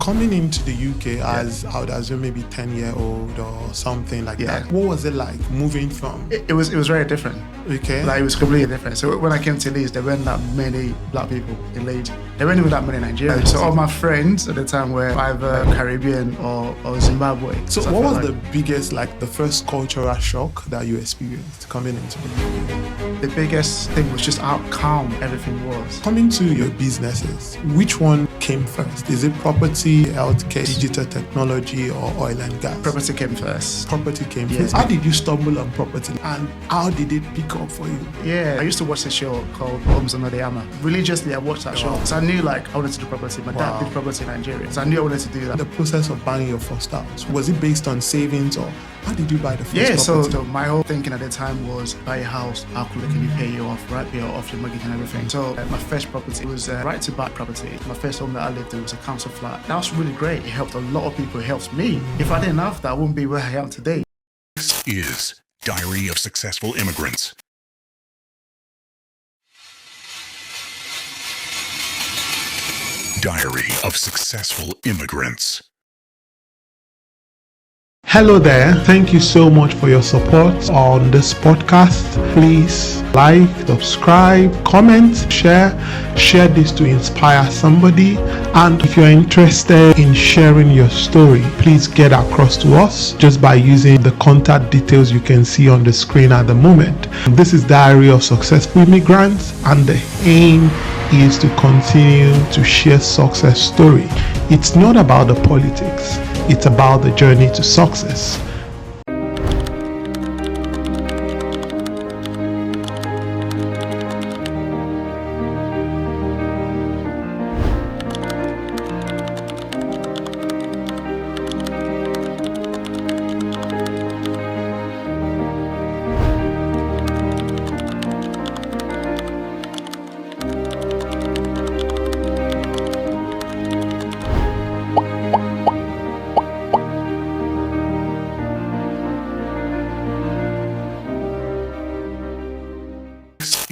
coming into the UK as, I would assume, maybe 10-year-old or something like that, what was it like moving from? It was very different. Okay. Like, it was completely different. So when I came to Leeds, there weren't that many black people in Leeds. There weren't even that many Nigerians. So all my friends at the time were either Caribbean or Zimbabwe. So what was the biggest, like the first cultural shock that you experienced coming into the UK? The biggest thing was just how calm everything was. Coming to your businesses, which one came first? Is it property, healthcare, digital technology, or oil and gas? Property came first. Property came first. How did you stumble on property, and how did it pick up for you? Yeah, I used to watch a show called Homes Under the Hammer. Religiously, I watched that show. So I knew, like, I wanted to do property. My dad did property in Nigeria. So I knew I wanted to do that. The process of buying your first house, was it based on savings, or how did you buy the first property? So my whole thinking at the time was buy a house, how quickly can you pay you off, right? Pay off your mortgage and everything. So my first property was right to buy property. My first home that I lived in was a council flat. That was really great. It helped a lot of people. It helped me. If I didn't have that, I wouldn't be where I am today. This is Diary of Successful Immigrants. Diary of Successful Immigrants. Hello there. Thank you so much for your support on this podcast. Please like, subscribe, comment, share this to inspire somebody. And if you're interested in sharing your story, please get across to us just by using the contact details you can see on the screen at the moment. This is Diary of Successful Immigrants, and the aim is to continue to share success story. It's not about the politics. It's about the journey to success.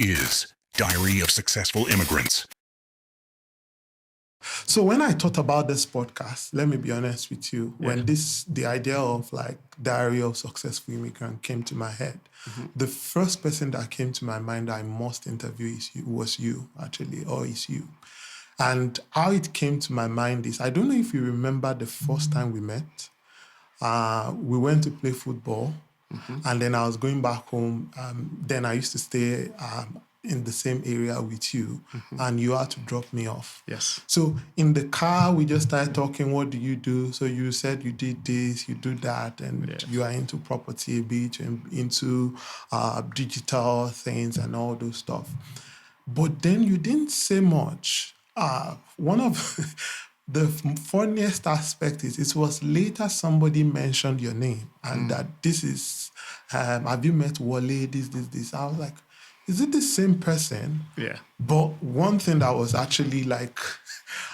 Is Diary of Successful Immigrants. So when I thought about this podcast, let me be honest with you, when the idea of like Diary of Successful Immigrant came to my head, the first person that came to my mind I must interview was you, actually, or is you. And how it came to my mind is, I don't know if you remember the first time we met. We went to play football. And then I was going back home. Then I used to stay in the same area with you, and you had to drop me off. Yes. So in the car, we just started talking. What do you do? So you said you did this, you do that, and you are into property a bit, into digital things and all those stuff. But then you didn't say much. One of the funniest aspect is it was later somebody mentioned your name and that this is, have you met Wole, this. I was like, is it the same person? Yeah. But one thing that was actually like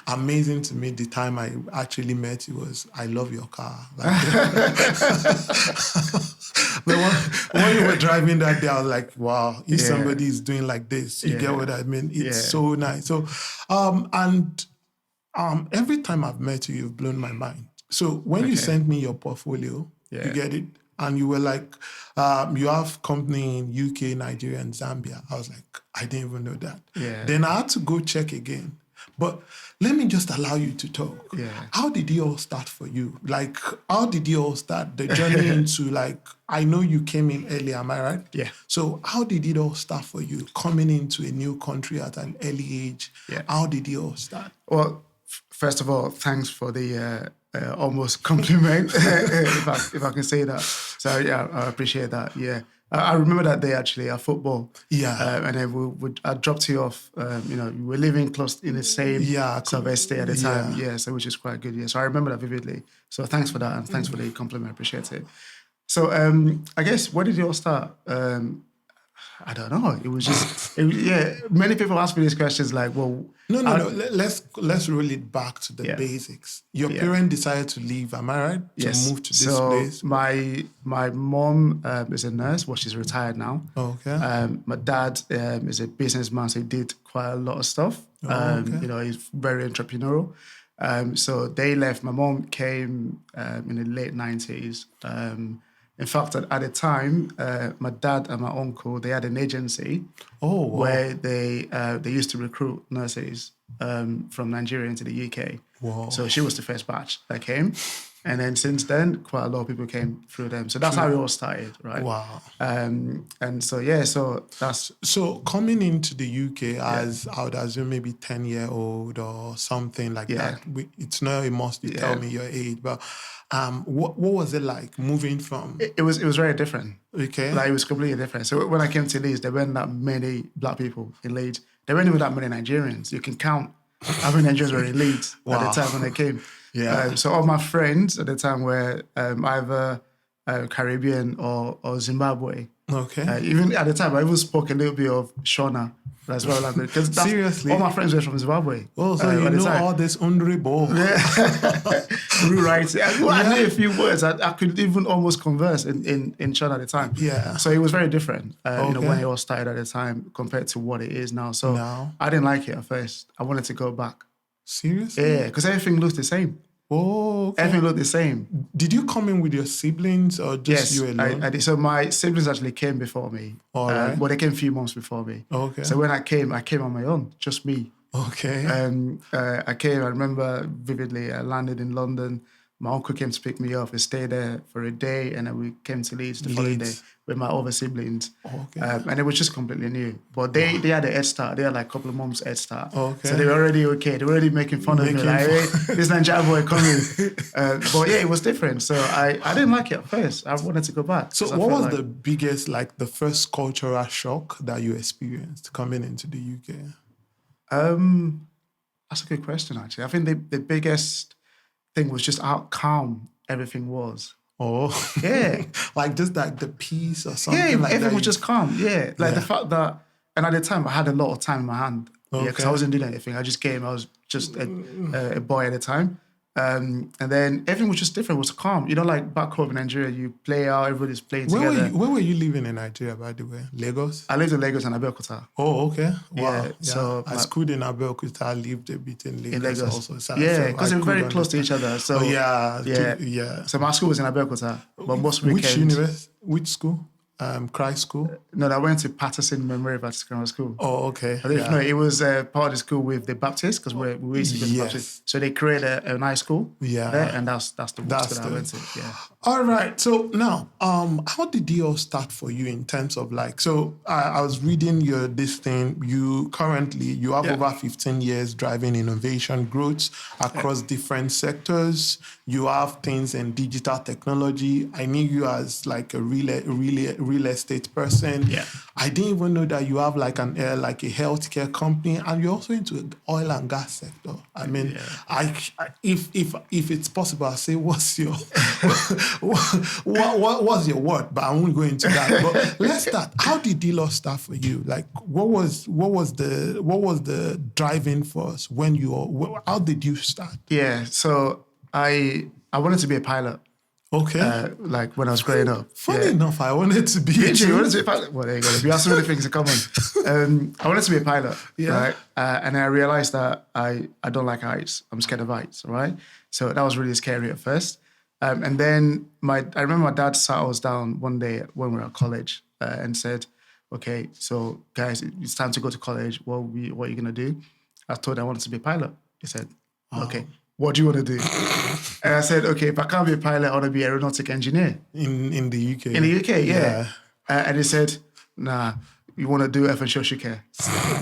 amazing to me the time I actually met you was, I love your car. Like, when you were driving that day, I was like, wow, if somebody is doing like this, you get what I mean? It's so nice. So, every time I've met you, you've blown my mind. So when you sent me your portfolio, you get it, and you were like, you have company in UK, Nigeria, and Zambia. I was like, I didn't even know that. Yeah. Then I had to go check again. But let me just allow you to talk. Yeah. How did it all start for you? Like, how did it all start? The journey into, like, I know you came in early, am I right? Yeah. So how did it all start for you? Coming into a new country at an early age, how did it all start? Well, first of all, thanks for the almost compliment, if I can say that. So yeah, I appreciate that. Yeah, I remember that day actually at football. Yeah, and then I dropped you off. You were living close in the same estate at the time. Yeah, so which is quite good. Yeah, so I remember that vividly. So thanks for that, and thanks for the compliment. I appreciate it. So I guess where did it all start? I don't know. It was just, many people ask me these questions like, well... No. Let's roll it back to the basics. Your parents decided to leave, am I right? To move to this place? My mom is a nurse, well, she's retired now. Okay. My dad is a businessman, so he did quite a lot of stuff. He's very entrepreneurial. So they left. My mom came in the late 90s. In fact, at the time, my dad and my uncle, they had an agency where they used to recruit nurses from Nigeria into the UK. Wow. So she was the first batch that came. And then since then, quite a lot of people came through them. So that's how it all started, right? Wow. And so, yeah, so that's... So coming into the UK as, I would assume, maybe 10-year-old or something like that. It's not a must to tell me your age, but what was it like moving from... It was very different. Okay. Like, it was completely different. So when I came to Leeds, there weren't that many black people in Leeds. There weren't even that many Nigerians. You can count how many Nigerians were in Leeds at the time when they came. Yeah. So all my friends at the time were either Caribbean or Zimbabwe. Okay. Even at the time, I even spoke a little bit of Shona as well. Seriously? All my friends were from Zimbabwe. Oh, so you know all this honorable. Rewriting. I knew a few words. I could even almost converse in Shona at the time. Yeah. So it was very different, when it all started at the time compared to what it is now. So I didn't like it at first. I wanted to go back. Seriously? Yeah, because everything looks the same. Oh, okay. Everything looked the same. Did you come in with your siblings or just you alone? I did. So my siblings actually came before me. All right. But they came a few months before me. Okay. So when I came on my own, just me. Okay. I came, I remember vividly, I landed in London. My uncle came to pick me up. We stayed there for a day, and then we came to Leeds the following day with my other siblings. Okay. And it was just completely new. But they had a head start. They had like a couple of months head start. Okay. So they were already okay. They were already making fun of me. Like, hey, this Nigerian boy coming. But yeah, it was different. So I didn't like it at first. I wanted to go back. So what was the biggest, like the first cultural shock that you experienced coming into the UK? That's a good question, actually. I think the biggest thing was just how calm everything was. Oh. Yeah. Like just like the peace or something like that. Everything was just calm. Yeah. Like the fact that, and at the time I had a lot of time in my hand. Okay. Yeah, because I wasn't doing anything. I just came, I was just a boy at the time. And then everything was just different. It was calm. You know, like back home in Nigeria, you play out, everybody's playing together. Where were you living in Nigeria, by the way? Lagos? I lived in Lagos and Abeokuta. Oh, okay. Wow. Yeah. So I schooled in Abeokuta. I lived a bit in Lagos also. So because they were very close to each other. So yeah. So my school was in Abeokuta, but most weekends. Which university? Which school? Christ School? No, I went to Patterson Memorial Baptist Grammar School. Oh, okay. I don't know. It was part of the school with the Baptists, because we used to go to Baptist. So they created a nice school. Yeah. There, and that's the school that I went to. Yeah. All right. So now, how did it all start for you in terms of like, so I was reading this thing. You have over 15 years driving innovation growth across different sectors. You have things in digital technology. I knew you as like a real estate person. Yeah. I didn't even know that you have like a healthcare company, and you're also into the oil and gas sector. I mean, if it's possible, I'll say what's your what's your word, but I won't go into that. But let's start. How did deal start for you? Like, what was the driving force when how did you start? Yeah, so I wanted to be a pilot. Okay. Like when I was growing up. Funny enough, I wanted to be you wanted to be a pilot? Well, there you go. We have so many things in common. I wanted to be a pilot, right? And I realized that I don't like heights. I'm scared of heights, right? So that was really scary at first. And then I remember my dad sat us down one day when we were at college and said, okay, so guys, it's time to go to college. What are you going to do? I told him I wanted to be a pilot. He said, okay, what do you want to do? And I said, okay, if I can't be a pilot, I want to be an aeronautic engineer. In the UK? In the UK, yeah. And he said, nah, you want to do health and social care.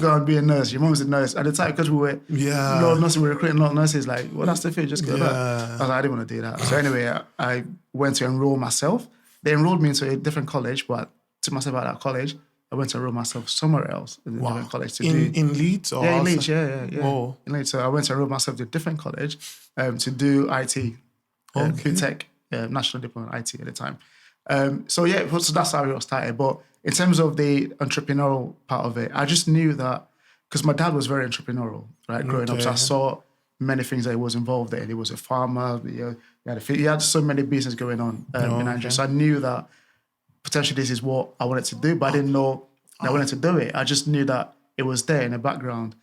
Go and be a nurse. Your mom's a nurse. At the time, because we were nurses, we were recruiting a lot of nurses, like, well, that's the thing, just go back. I was like, I didn't want to do that. So anyway, I went to enroll myself. They enrolled me into a different college, but to myself out of that college, I went to enroll myself somewhere else in a different college. In Leeds? Or in Leeds, yeah. Oh. In Leeds. So I went to enroll myself to a different college to do IT, QTech, National Diploma in IT at the time. So that's how it all started. But in terms of the entrepreneurial part of it, I just knew that, because my dad was very entrepreneurial, right, growing up. So I saw many things that he was involved in. He was a farmer, he had so many business going on in Nigeria. So I knew that potentially this is what I wanted to do, but I didn't know that I wanted to do it. I just knew that it was there in the background.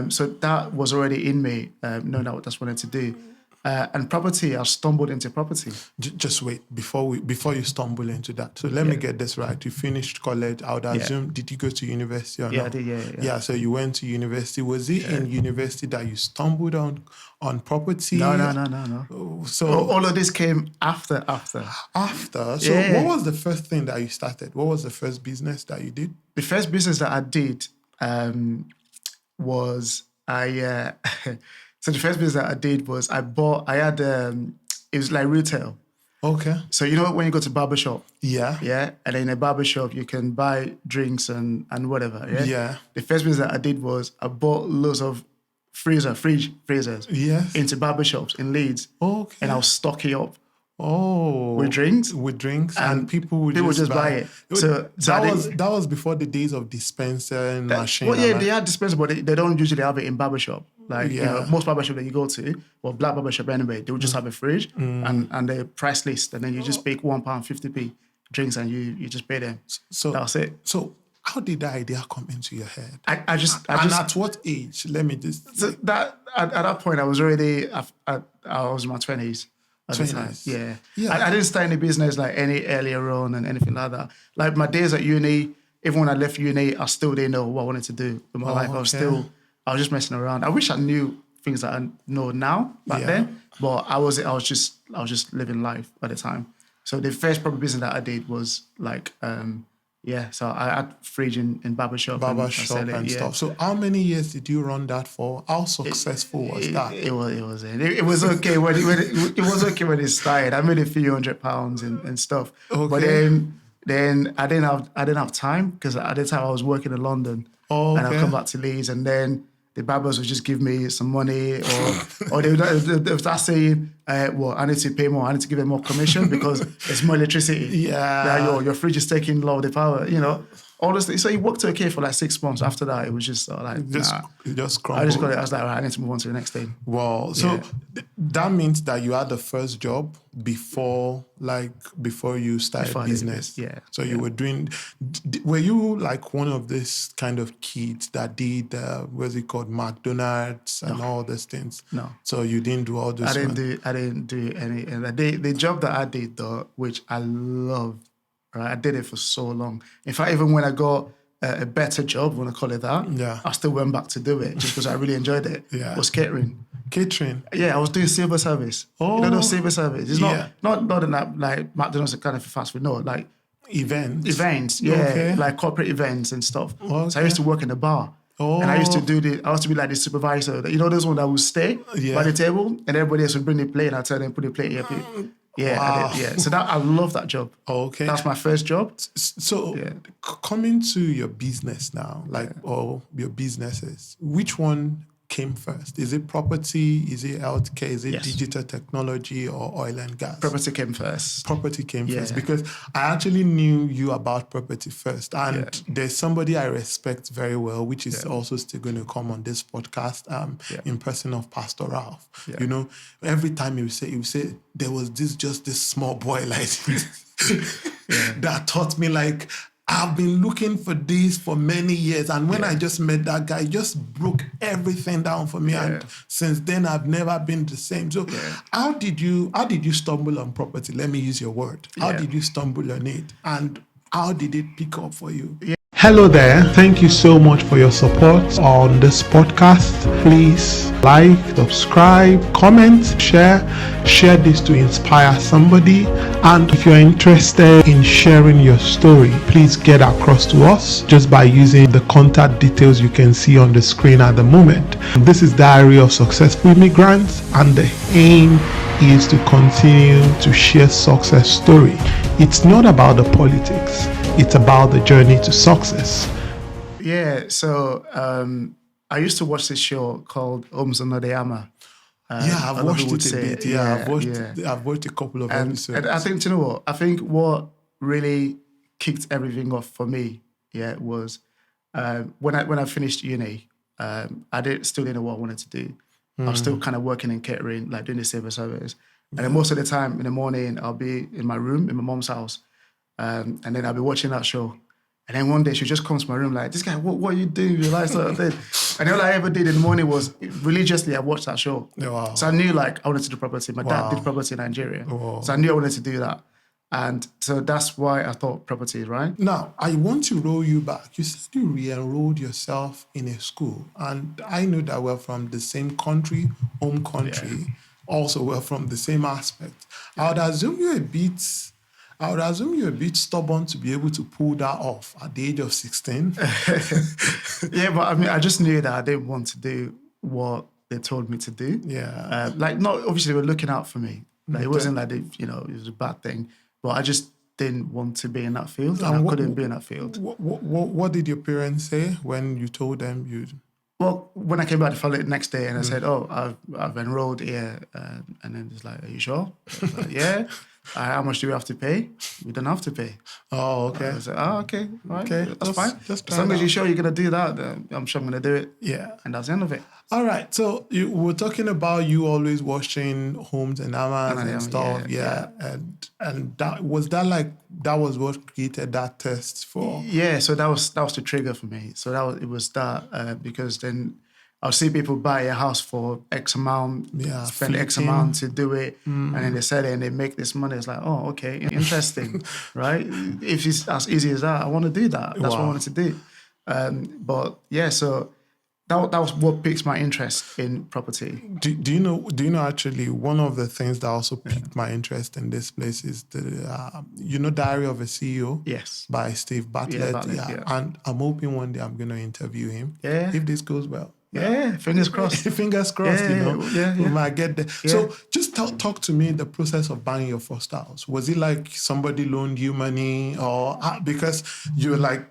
So that was already in me, knowing that that's what I wanted to do. And property, I stumbled into property. Just wait before you stumble into that. So let me get this right. You finished college. I would assume. Did you go to university or not? I did. Yeah. So you went to university. Was it in university that you stumbled on property? No. So all of this came after. After. So what was the first thing that you started? What was the first business that you did? The first business that I did was So the first business that I did was it was like retail. Okay. So you know when you go to barber shop? Yeah. Yeah. And in a barber shop you can buy drinks and whatever. Yeah. Yeah. The first business that I did was I bought loads of fridge freezers into barber shops in Leeds. Okay. And I was stocking up. Oh, with drinks, and people would just buy it. So that was before the days of dispenser and machine. Well, yeah, they had dispenser, but they don't usually have it in barbershop. Like most barbershop that you go to, well, black barbershop anyway, they would just have a fridge and the price list, and then you just pay £1.50 drinks, and you just pay them. So that's it. So how did that idea come into your head? I just at what age? Let me just. So that at that point, I was already I was in my 20s. At the time. Yeah. I didn't start any business like any earlier on and anything like that. Like my days at uni, even when I left uni, I still didn't know what I wanted to do in my life. I was just messing around. I wish I knew things that I know now back then, but I was just living life at the time. So the first proper business that I did was like so I had fridge in barbershop and stuff. So how many years did you run that for? How successful was that? It was okay when it was okay when it started. I made a few £100 and stuff. Okay. But then I didn't have time because at the time I was working in London. And I'd come back to Leeds, and then the barbers would just give me some money, or they would start saying, I need to pay more. I need to give them more commission because there's more electricity. Yeah. Your fridge is taking a lot of the power, all those things. So it worked okay for like 6 months. After that, it was just just crumbled. I just got it. I was like, all right, I need to move on to the next thing. Wow. So that means that you had the first job before you started business. Yeah. So you were doing. Were you like one of this kind of kids that did what's it called, McDonald's and all those things? No. So you didn't do all this. I didn't do any. And the job that I did though, which I loved. Right, I did it for so long. In fact, even when I got a better job, when I call it that, I still went back to do it just because I really enjoyed it. Yeah. Was catering. Catering? Yeah, I was doing silver service. Oh. You know those silver service? It's not in that, like McDonald's kind of fast food, no, like events, like corporate events and stuff. Okay. So I used to work in a bar. Oh. And I used to be like the supervisor. You know those ones that would stay by the table and everybody else would bring the plate and I'd tell them put the plate here. Yeah, wow. So I love that job. Okay. That's my first job. So coming to your business now, or your businesses, which one came first? Is it property? Is it healthcare? Is it digital technology or oil and gas? Property came first. Property came first because I actually knew you about property first. And there's somebody I respect very well, which is also still going to come on this podcast, in person of Pastor Ralph. Yeah. You know, every time he would say, there was this small boy like that taught me like, I've been looking for this for many years. And when I just met that guy, he just broke everything down for me. Yeah. And since then, I've never been the same. So how did you stumble on property? Let me use your word. How did you stumble on it? And how did it pick up for you? Yeah. Hello there. Thank you so much for your support on this podcast. Please like, subscribe, comment, share this to inspire somebody. And if you're interested in sharing your story, please get across to us just by using the contact details you can see on the screen at the moment. This is Diary of Successful Immigrants, and the aim is to continue to share success story. It's not about the politics. It's about the journey to success. Yeah, so I used to watch this show called Homes Under the Hammer. I've watched it a bit. I've watched a couple of episodes. And I think, you know what? I think what really kicked everything off for me, was when I finished uni, I still didn't know what I wanted to do. I was still kind of working in catering, like doing the civil service. And then most of the time in the morning, I'll be in my room, in my mom's house. And then I'll be watching that show. And then one day she just comes to my room like, this guy, what are you doing with your life? Sort of thing. And all I ever did in the morning was religiously, I watched that show. Wow. So I knew like I wanted to do property. My dad did property in Nigeria. Wow. So I knew I wanted to do that. And so that's why I thought property, right? Now, I want to roll you back. You said you re-enrolled yourself in a school. And I know that we're from the same country, home country. Also, we're from the same aspect. I would assume you're a bit stubborn to be able to pull that off at the age of 16. Yeah, but I mean, I just knew that I didn't want to do what they told me to do. Yeah. Obviously, they were looking out for me. Like, it wasn't like, it was a bad thing. But I just didn't want to be in that field. And I couldn't be in that field. What did your parents say when you told them you... Well, when I came back the next day and I said, I've enrolled here. And then it's like, are you sure? I was like, yeah. How much do we have to pay? We don't have to pay. Oh, okay. I said, okay. Right. Okay. That's fine. As long as you're sure you're going to do that, then I'm sure I'm going to do it. Yeah. And that's the end of it. All right. So you were talking about you always watching Homes and Amas and stuff. Yeah. And that was what created that test for... Yeah. So that was the trigger for me. So it was that because then I'll see people buy a house for X amount, spend X amount to do it, and then they sell it and they make this money. It's like, oh, okay, interesting, right? If it's as easy as that, I want to do that. That's what I wanted to do. But yeah, so that was what piqued my interest in property. Do you know actually one of the things that also piqued my interest in this place is the Diary of a CEO? Yes. By Steve Bartlett. Yeah. And I'm hoping one day I'm going to interview him. Yeah. If this goes well. Yeah, fingers crossed. Fingers crossed, we might get there. Yeah. So just talk to me the process of buying your first house. Was it like somebody loaned you money or because you're like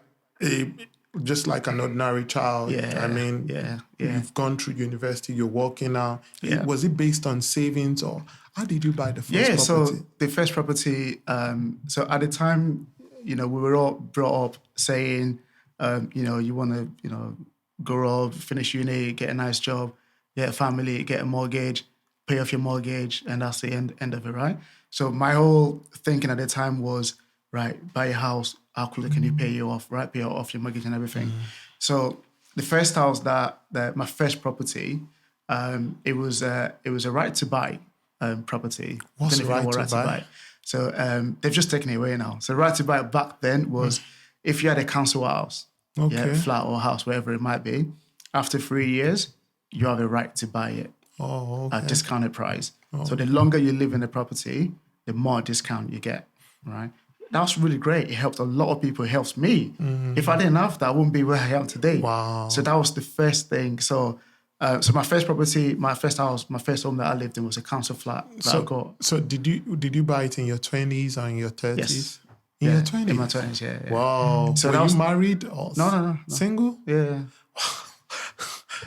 just like an ordinary child? Yeah, I mean, you've gone through university, you're working now. Yeah. Was it based on savings or how did you buy the first property? So the first property, so at the time, we were all brought up saying, you want to, grow up, finish uni, get a nice job, get a family, get a mortgage, pay off your mortgage, and that's the end of it, right? So my whole thinking at the time was, right, buy a house, how quickly can you pay you off, right? Pay off your mortgage and everything. So the first house that my first property, it was a right to buy property. What's the right to buy? So they've just taken it away now. So right to buy back then was if you had a council house, flat or house, wherever it might be, after 3 years, you have a right to buy it at discounted price. So the longer you live in the property, the more discount you get, right? That's really great. It helped a lot of people. It helps me. If I didn't have that, I wouldn't be where I am today. Wow. So that was the first thing. So my first property, my first house, my first home that I lived in was a council flat that I got. So did you buy it in your 20s or in your 30s? Yes. In your 20s? In my 20s, yeah. Wow. So were you married or No. Single? Yeah.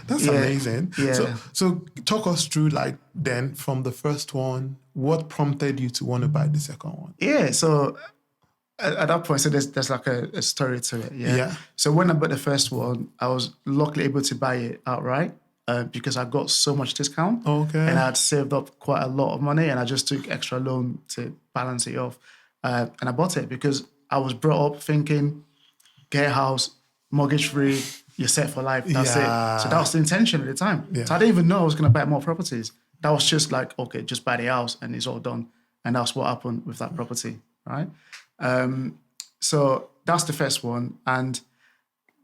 That's amazing. Yeah. So talk us through then from the first one, what prompted you to want to buy the second one? Yeah, so at that point, so there's like a story to it. Yeah. So when I bought the first one, I was luckily able to buy it outright because I got so much discount. Okay. And I had saved up quite a lot of money and I just took extra loan to balance it off. And I bought it because I was brought up thinking, get a house, mortgage free, you're set for life. That's it. So that was the intention at the time. Yeah. So I didn't even know I was going to buy more properties. That was just like, okay, just buy the house and it's all done. And that's what happened with that property, right? So that's the first one. And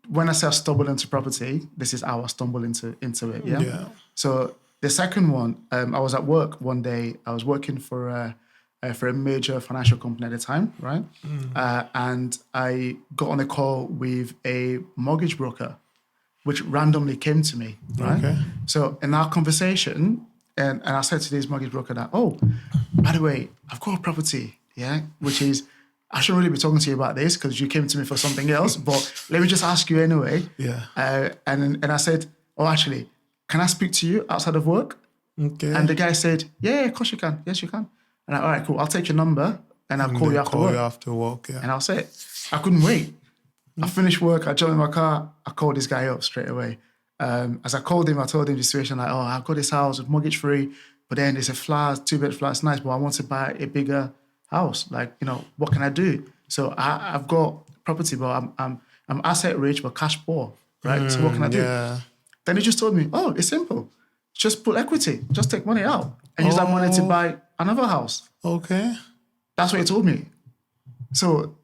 when I say I stumbled into property, this is how I stumbled into it. Yeah. So the second one, I was at work one day. I was working for a major financial company at the time, right? And I got on a call with a mortgage broker, which randomly came to me, right? Okay. So in our conversation, and I said to this mortgage broker that, oh, by the way, I've got a property, which is, I shouldn't really be talking to you about this because you came to me for something else, but let me just ask you anyway. Yeah. And I said, oh, actually, can I speak to you outside of work? Okay. And the guy said, yeah, of course you can. Yes, you can. And all right, cool. I'll take your number and I'll call you after work. Yeah. And I'll say it. I couldn't wait. I finished work. I jumped in my car. I called this guy up straight away. As I called him, I told him the situation like, oh, I've got this house with mortgage free, but then there's a flat, 2-bed flat. It's nice, but I want to buy a bigger house. Like, what can I do? So I've got property, but I'm asset rich, but cash poor, right? So what can I do? Yeah. Then he just told me, oh, it's simple. Just put equity. Just take money out and use that money to buy another house. Okay. That's what he told me. So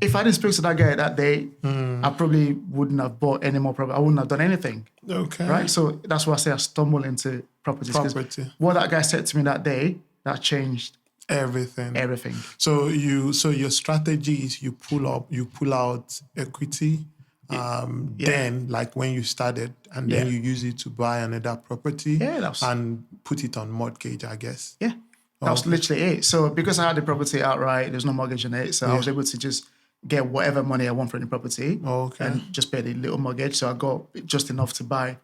if I didn't speak to that guy that day, I probably wouldn't have bought any more property. I wouldn't have done anything. Okay. Right? So that's why I say I stumbled into properties. Property. What that guy said to me that day, that changed everything. So your strategy is you pull out equity, then like when you started, and then you use it to buy another property and put it on mortgage, I guess. Yeah. That was literally it. So because I had the property outright, there's no mortgage in it. So I was able to just get whatever money I want for the property and just pay the little mortgage. So I got just enough to buy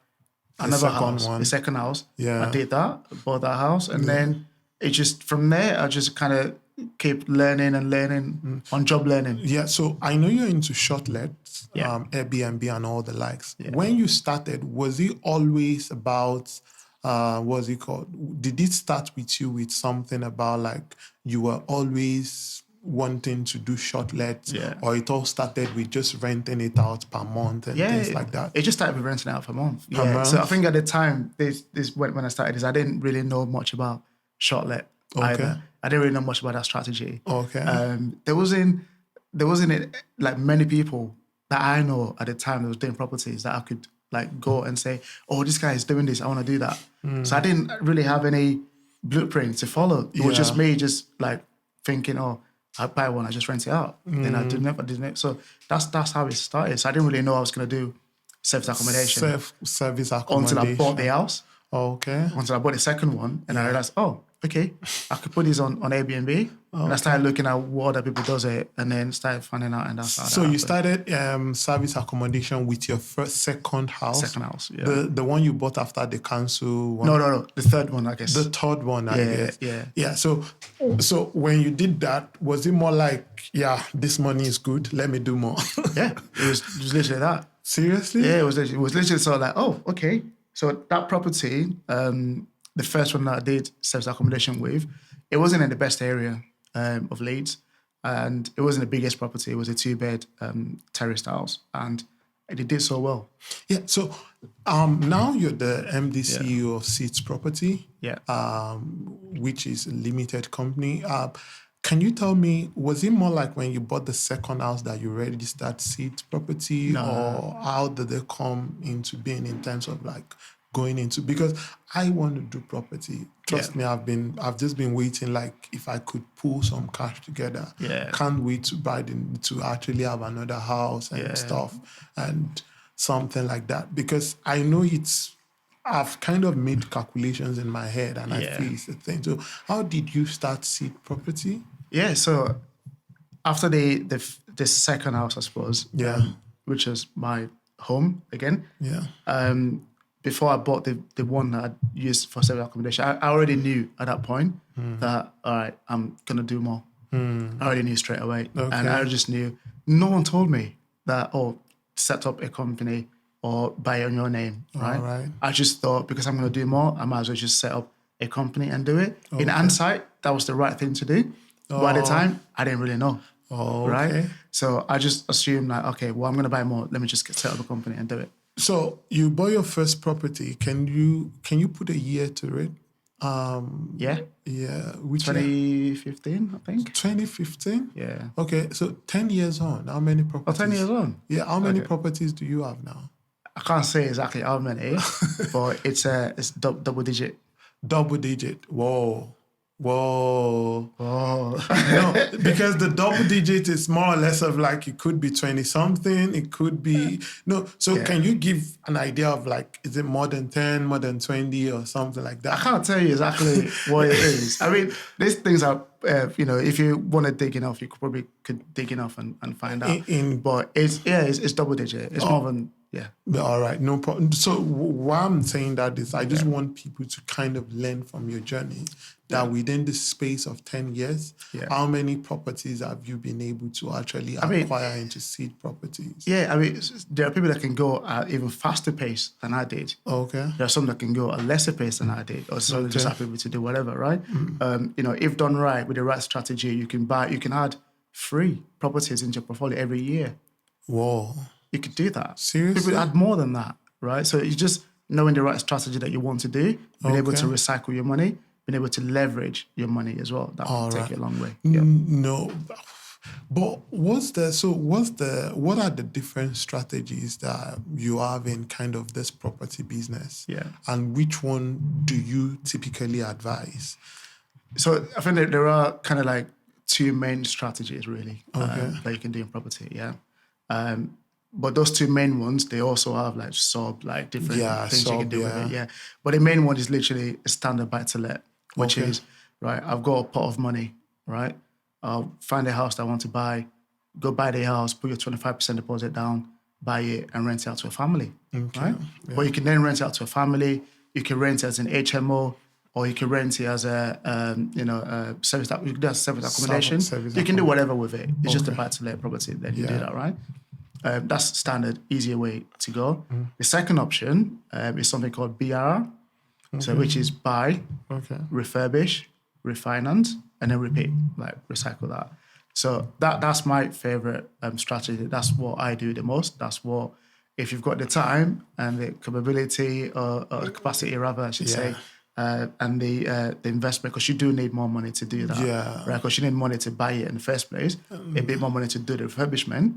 another house, the second house. Yeah. I did that, bought that house. And then it just, from there, I just kind of keep learning on job learning. Yeah. So I know you're into shortlets, Airbnb and all the likes. Yeah. When you started, was it always about... what's it called? Did it start with you with something about like you were always wanting to do shortlets, or it all started with just renting it out per month and things like that? It just started with renting it out per month. So I think at the time, this when I started this, I didn't really know much about shortlet either. I didn't really know much about that strategy. There wasn't like many people that I know at the time that was doing properties that I could like go and say, oh, this guy is doing this, I want to do that. So I didn't really have any blueprint to follow. It was just me just like thinking, oh, I buy one, I just rent it out. Then I didn't. So that's how it started. So I didn't really know I was going to do service accommodation. Service accommodation. Until I bought the house. Until I bought the second one. And I realized, oh, okay, I could put this on Airbnb. And I started looking at what other people does it and then started finding out, and that's how So you started service accommodation with your second house? Second house, yeah. The one you bought after the council one? No. The third one, I guess. The third one, I guess. Yeah. So when you did that, was it more like, this money is good, let me do more? Yeah, it was literally that. Seriously? Yeah, it was literally sort of like, oh, okay. So that property, the first one that I did service accommodation with, it wasn't in the best area of Leeds, and it wasn't the biggest property. It was a 2-bed terraced house, and it did so well. Yeah. So now you're the MD CEO of Seeds Property, which is a limited company. Can you tell me, was it more like when you bought the second house that you registered Seeds Property, or how did they come into being in terms of like going into, because I want to do property. Trust me, I've just been waiting, like if I could pull some cash together. Can't wait to to actually have another house and stuff and something like that, because I know I've kind of made calculations in my head and I feel it's the thing. So how did you start Seed Property? Yeah, so after the second house, I suppose, which was my home again. Before I bought the one that I used for service accommodation, I already knew at that point that, all right, I'm going to do more. I already knew straight away. And I just knew, no one told me that, set up a company or buy it on your name, right? I just thought, because I'm going to do more, I might as well just set up a company and do it. In hindsight, that was the right thing to do. But at the time, I didn't really know. Right? So I just assumed like, okay, well, I'm going to buy more. Let me just set up a company and do it. So you bought your first property. Can you put a year to it? Which 2015, I think. 2015? Yeah. Okay, so 10 years on, how many properties? 10 years on? Yeah, how many properties do you have now? I can't say exactly how many, but it's double digit. Double digit. Whoa. No, because the double digit is more or less of like, it could be 20 something, it could be can you give an idea of like, is it more than 10, more than 20 or something like that? I can't tell you exactly what it is. I mean, these things are if you want to dig enough, you could dig enough and find out. But it's double digit. It's more than All right, no problem. So why I'm saying that is I just want people to kind of learn from your journey that within the space of 10 years, how many properties have you been able to actually acquire into Seed Properties? Yeah, I mean, there are people that can go at even faster pace than I did. Okay. There are some that can go at lesser pace than I did, or some just happy to do whatever, right? If done right with the right strategy, you can add 3 properties into your portfolio every year. Whoa. You could do that. Seriously? People add more than that, right? So you knowing the right strategy that you want to do, being able to Okay. recycle your money, being able to leverage your money as well. That will take you a long way. No, but what are the different strategies that you have in kind of this property business? Yeah. And which one do you typically advise? So I think that there are kind of like two main strategies really Okay. that you can do in property. Yeah. But those two main ones, they also have like different things you can do with it. Yeah. But the main one is literally a standard buy to let, which is, right, I've got a pot of money, right? I'll find a house that I want to buy, go buy the house, put your 25% deposit down, buy it and rent it out to a family, right? Yeah. But you can then rent it out to a family. You can rent it as an HMO, or you can rent it as a service accommodation. You can do whatever with it. It's just a buy to let property. Then you do that, right? That's standard, easier way to go. The second option is something called BRR, so which is buy, refurbish, refinance, and then repeat, like recycle that. So that's my favorite strategy. That's what I do the most. That's what, if you've got the time and the capability or the capacity, rather, I should say, and the investment, because you do need more money to do that, right? Because you need money to buy it in the first place, a bit more money to do the refurbishment,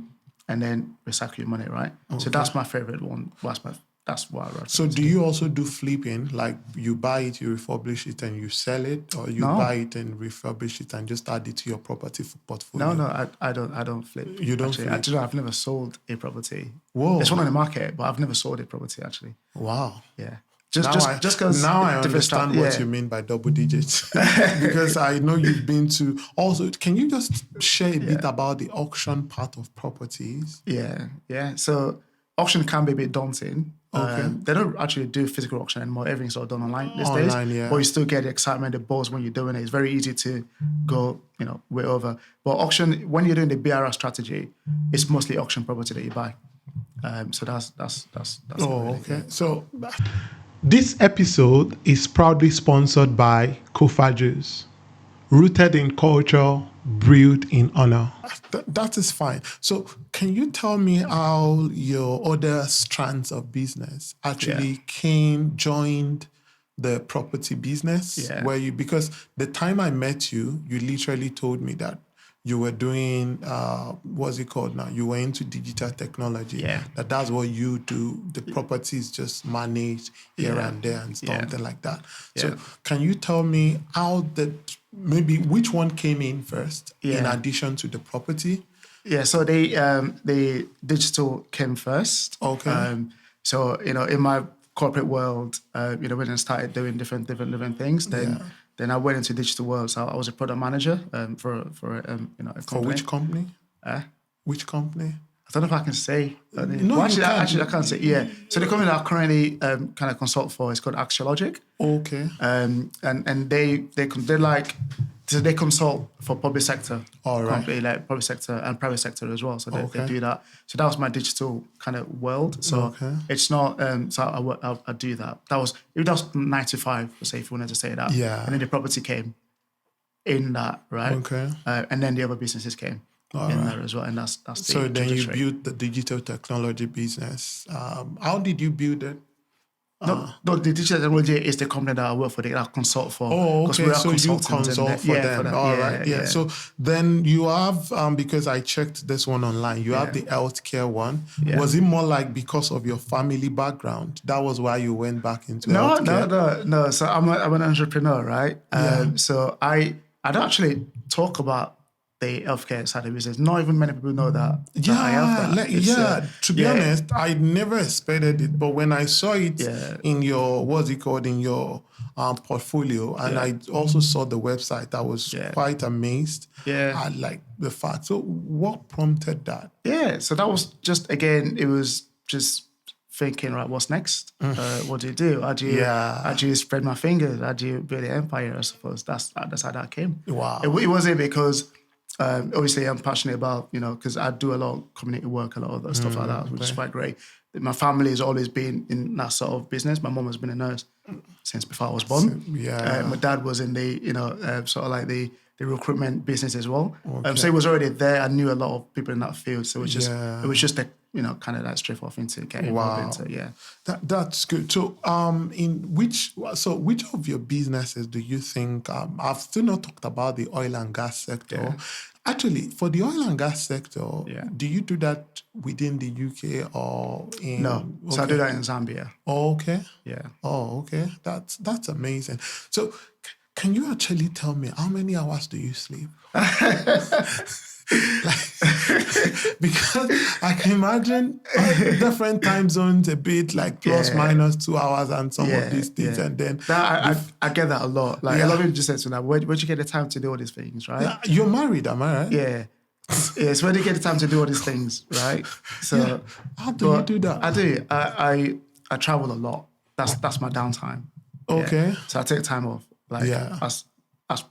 and then recycle your money, right? So that's my favorite one. That's what I recommend. So do you also do flipping? Like you buy it, you refurbish it, and you sell it, or you buy it and refurbish it and just add it to your property portfolio? No, I don't flip. You don't flip? Actually, I've never sold a property. Whoa. There's one on the market, but I've never sold a property actually. Wow. Yeah. Just because now I understand what you mean by double digits, because I know you've been to. Also, can you just share a bit about the auction part of properties? Yeah. So auction can be a bit daunting. They don't actually do physical auction anymore. Everything's all done online these days. But you still get the excitement, the buzz when you're doing it. It's very easy to go, way over. But auction, when you're doing the BRR strategy, it's mostly auction property that you buy. So that's. Okay. So. This episode is proudly sponsored by Kofa Juice, rooted in culture, brewed in honor. That is fine. So can you tell me how your other strands of business actually joined the property business? Because the time I met you, you literally told me that you were doing, what's it called now? You were into digital technology. That's what you do. The properties just managed here and there and something like that. So can you tell me maybe which one came in first in addition to the property? Yeah, so the digital came first. Okay. So, in my corporate world, when I started doing different things, then I went into digital world. So I was a product manager for a company. For which company? Which company? I don't know if I can say. Actually, I can't say. Yeah. So the company that I currently kind of consult for is called Axiologic. Okay. And they consult for public sector. All right. Company, like public sector and private sector as well. So they do that. So that was my digital kind of world. So it's not. So I do that. That was 9 to 5, say, if you wanted to say that. Yeah. And then the property came in that, right? Okay. And then the other businesses came in there as well. And that's the So then you built the digital technology business. How did you build it? No, the digital technology is the company that I work for, that I consult for. Oh, okay. So you consult for them. All right. Yeah. So then you have, because I checked this one online, you have the healthcare one. Yeah. Was it more like because of your family background? That was why you went back into healthcare? No. So I'm an entrepreneur, right? So I don't actually talk about the healthcare side of business. Not even many people know that. I have that. To be honest, I never expected it. But when I saw it in your, in your portfolio, and I also saw the website, I was quite amazed. I like the fact. So what prompted that? Yeah, so that was just, again, it was just thinking, right, what's next? What do you do? How do you spread my fingers? How do you build an empire, I suppose? That's how that came. Wow. It wasn't because... obviously, I'm passionate about, because I do a lot of community work, a lot of stuff like that, which is quite great. My family has always been in that sort of business. My mum has been a nurse since before I was born. My dad was in the, sort of like the the recruitment business as well. Okay. So it was already there. I knew a lot of people in that field. So it was just a, kind of like straightforward thing to get involved into. Yeah. That's good. So which of your businesses do you think, I've still not talked about the oil and gas sector. Yeah. Actually, for the oil and gas sector, do you do that within the UK or in... No. So I do that in Zambia. Oh, okay. Yeah. Oh, okay. That's amazing. So can you actually tell me how many hours do you sleep? Because I can imagine different time zones a bit like plus minus 2 hours and some of these things, and then I get that a lot. Like a lot of people just say to me, where'd you get the time to do all these things, right? Yeah, you're married, am I right? Yeah. Yeah, so where do you get the time to do all these things, right? So how do you do that? I do. I travel a lot. That's my downtime. Okay. Yeah. So I take time off, as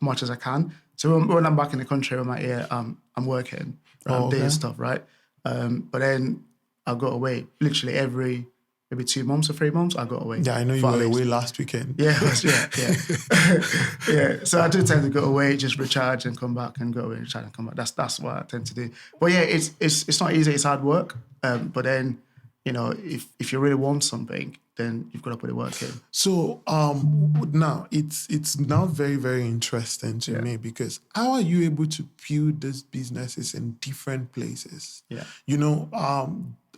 much as I can. So when I'm back in the country, when I'm here, I'm working, I'm doing stuff, right? But then I'll go away literally every maybe 2 months or 3 months. I go away. Yeah, I know you were away last weekend. Yeah. Yeah. So I do tend to go away, just recharge and come back, and go away, recharge and come back. That's what I tend to do. But yeah, it's not easy. It's hard work. But then, if you really want something, then you've got to put the work in. So now it's now very, very interesting to me, because how are you able to build these businesses in different places? Yeah.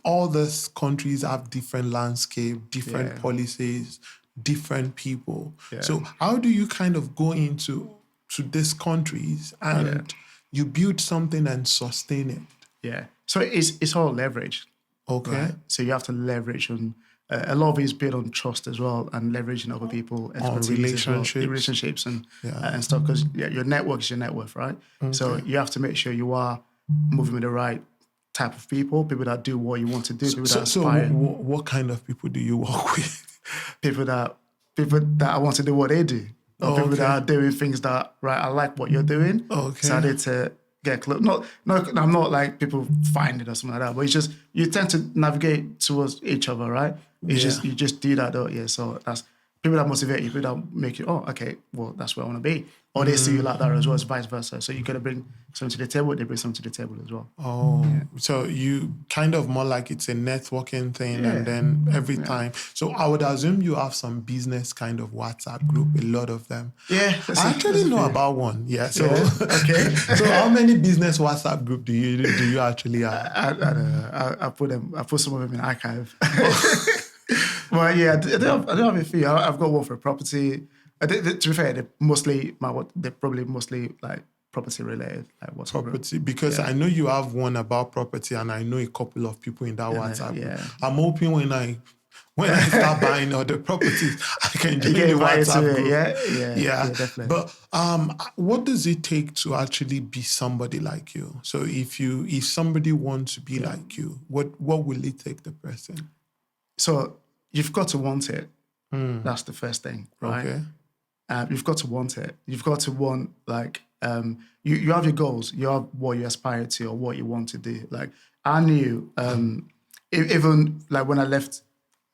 All these countries have different landscape, different policies, different people. Yeah. So how do you kind of go into these countries and you build something and sustain it? Yeah. So it's all leverage. Okay. Right? So you have to leverage on a lot of it is built on trust as well, and leveraging other people, relationships and stuff. Because your network is your net worth, right? Okay. So you have to make sure you are moving with the right type of people that do what you want to do. People that aspire. So what kind of people do you work with? People that want to do what they do, or people that are doing things that I like what you're doing. Okay. So I need to get close. No, I'm not like people find it or something like that. But it's just you tend to navigate towards each other, right? You just do that, though. Yeah. So that's people that motivate you, people that make you, that's where I want to be. Or they see you like that as well, as vice versa. So you got to bring something to the table, they bring something to the table as well. Oh, so you kind of more like it's a networking thing, and then every time. So I would assume you have some business kind of WhatsApp group, a lot of them. Yeah. I actually know about one. Yeah. So okay. So how many business WhatsApp group do you actually have? I put some of them in archive. Well, yeah, I do have a few. I've got one for property. To be fair, they're probably mostly like property related. Like what's property? Because I know you have one about property, and I know a couple of people in that WhatsApp group. I'm hoping when I start buying other properties, I can join the WhatsApp group. Yeah, definitely. But what does it take to actually be somebody like you? So if somebody wants to be like you, what will it take the person? So you've got to want it. That's the first thing, right? Okay. You've got to want it. You've got to want, you have your goals. You have what you aspire to or what you want to do. Like, I knew, even like when I left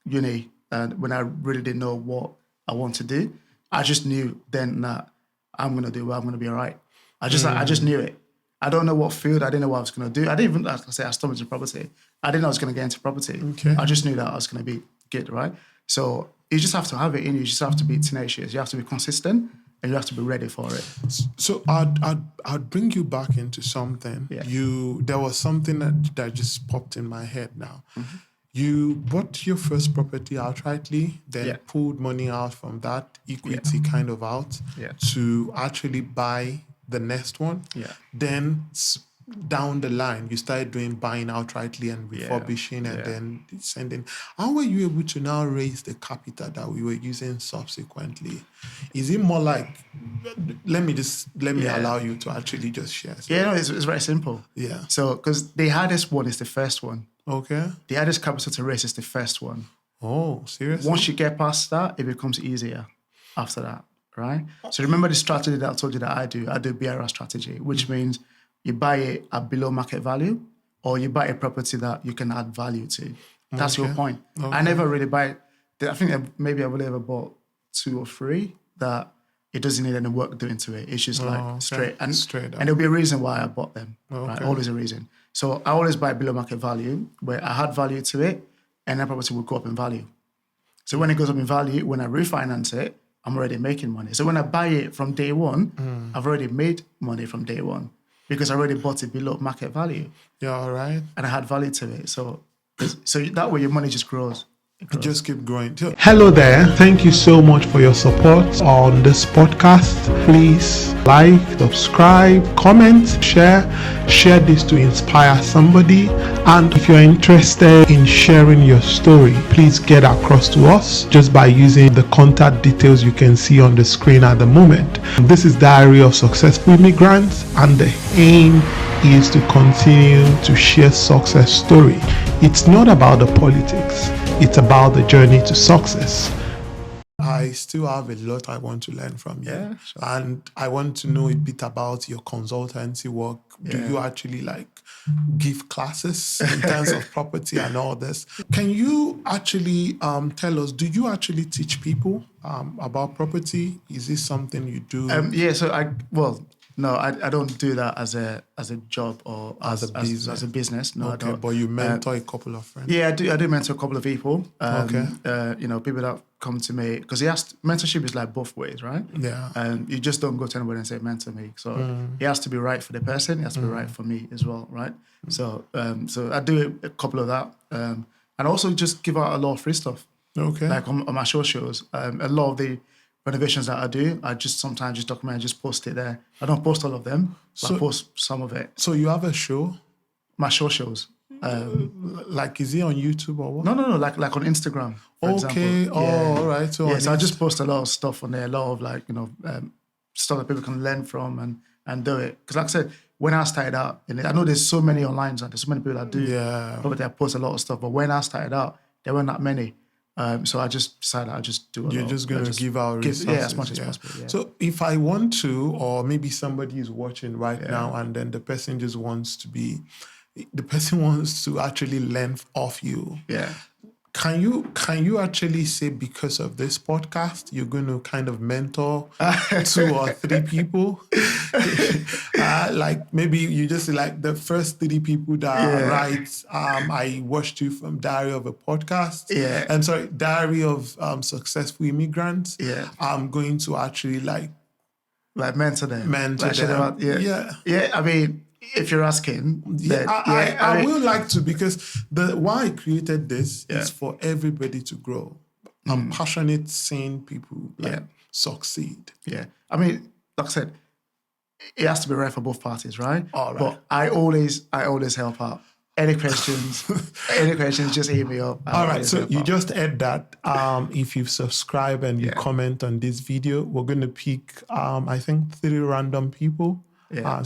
uni and when I really didn't know what I want to do, I just knew then that I'm going to do well, I'm going to be all right. I just knew it. I don't know what field, I didn't know what I was going to do. I didn't even, like I say, I stumbled into property. I didn't know I was going to get into property. Okay. I just knew that I was going to be good, right? So you just have to have it in you. You just have to be tenacious. You have to be consistent, and you have to be ready for it. So I'd bring you back into something. Yeah. There was something that just popped in my head now. Mm-hmm. You bought your first property outrightly, then pulled money out from that equity kind of out to actually buy the next one. Yeah. Then down the line, you started buying outrightly and refurbishing and then sending. How were you able to now raise the capital that we were using subsequently? Is it more like, let me allow you to actually just share? Yeah, no, it's very simple. Yeah. So, because the hardest one is the first one. Okay. The hardest capital to raise is the first one. Oh, seriously? Once you get past that, it becomes easier after that, right? So remember the strategy that I told you that I do BRR strategy, which means you buy it at below market value, or you buy a property that you can add value to. That's your point. Okay. I never really buy. I think maybe I've only ever bought 2 or 3 that it doesn't need any work doing to it. It's just like straight. And straight up. And there'll be a reason why I bought them. Right? Always a reason. So I always buy below market value where I had value to it and that property will go up in value. So when it goes up in value, when I refinance it, I'm already making money. So when I buy it from day one, I've already made money from day one because I already bought it below market value. Yeah, all right. And I had value to it. So that way your money just grows. It just keep growing. Hello there. Thank you so much for your support on this podcast. Please like, subscribe, comment, share this to inspire somebody. And if you're interested in sharing your story, please get across to us just by using the contact details you can see on the screen at the moment. This is Diary of Successful Immigrants, and the aim is to continue to share success story. It's not about the politics. It's about the journey to success. I still have a lot I want to learn from you. Yeah, sure. And I want to know a bit about your consultancy work. Do you actually give classes in terms of property and all this? Can you actually tell us, do you actually teach people about property? Is this something you do? No, I don't do that as a job or as a business. No, I don't. But you mentor a couple of friends. Yeah, I do mentor a couple of people. People that come to me because mentorship is like both ways, right? Yeah. You just don't go to anybody and say mentor me. So it has to be right for the person. It has to be right for me as well, right? So I do a couple of that, and also just give out a lot of free stuff. Okay. Like on my shows, a lot of the renovations that I do, I just sometimes just document and just post it there. I don't post all of them, but I post some of it. So you have a show? My shows. Is it on YouTube or what? No, like on Instagram, for example. All right. So I just post a lot of stuff on there, a lot of stuff that people can learn from and do it. Because like I said, when I started out, and I know there's so many online, so there's so many people that do. Yeah. Probably I post a lot of stuff, but when I started out, there weren't that many. So I just decided I'll just do a lot. You're just going to give out resources. Yeah, as much as possible. Yeah. So if I want to, or maybe somebody is watching right now and then the person wants to actually learn off you. Yeah. Can you actually say because of this podcast, you're going to kind of mentor 2 or 3 people? Maybe you just the first 3 people that write, I watched you from Diary of a Podcast. Yeah. I'm sorry, Diary of Successful Immigrants. Yeah. I'm going to actually mentor them. Yeah. I mean, if you're asking, I will like to, because why I created this is for everybody to grow. I'm passionate seeing people succeed. Yeah, I mean, like I said, it has to be right for both parties, right? All right. But I always help out. Any questions? Just hit me up. All right. So you just heard that. If you subscribe and you comment on this video, we're going to pick, I think, 3 random people. Yeah.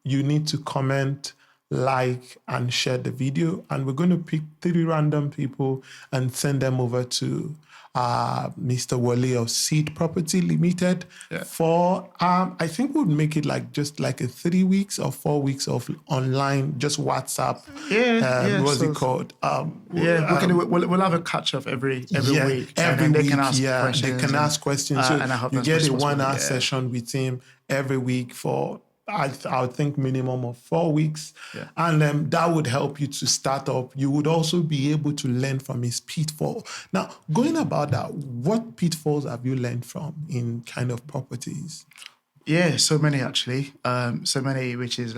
You need to comment, like, and share the video. And we're going to pick 3 random people and send them over to Mr. Wole of Seed Property Limited for, I think we'll make it just a 3 weeks or 4 weeks of online, just WhatsApp. What's it called? We'll have a catch up every week. Every week, they can ask questions. They can ask questions. So you get a 1-hour session with him every week for, I think, minimum of 4 weeks. Yeah. And that would help you to start up. You would also be able to learn from his pitfall. Now, going about that, what pitfalls have you learned from in kind of properties? Yeah, so many actually. So many, which is